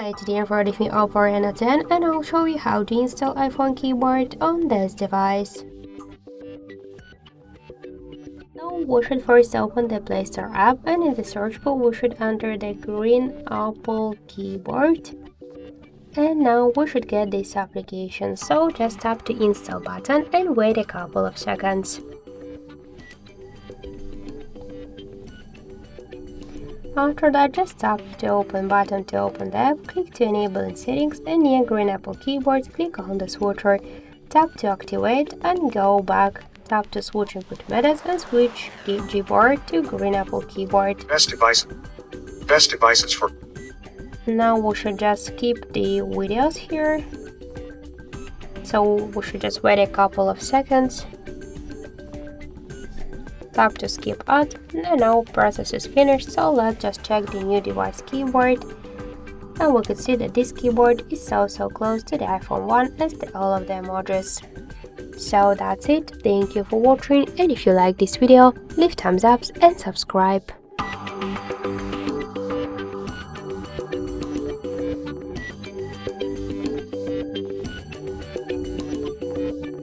Hi, today I'm reviewing OPPO Reno 10 and I'll show you how to install iPhone keyboard on this device. So we should first open the Play Store app and in the search bar we should enter the green Apple keyboard. And now we should get this application, so just tap the install button and wait a couple of seconds. After that, just tap the open button to open the app, click to enable in settings and near green Apple keyboard, click on the switcher, tap to activate and go back, tap to switch input methods and switch the keyboard to green Apple keyboard. Best devices for. Now we should just skip the videos here, so we should just wait a couple of seconds. Tap to skip ad, and now process is finished, so let's just check the new device keyboard. And we can see that this keyboard is so close to the iPhone 1 as all of the emojis. So that's it, thank you for watching, and if you like this video, leave thumbs up and subscribe.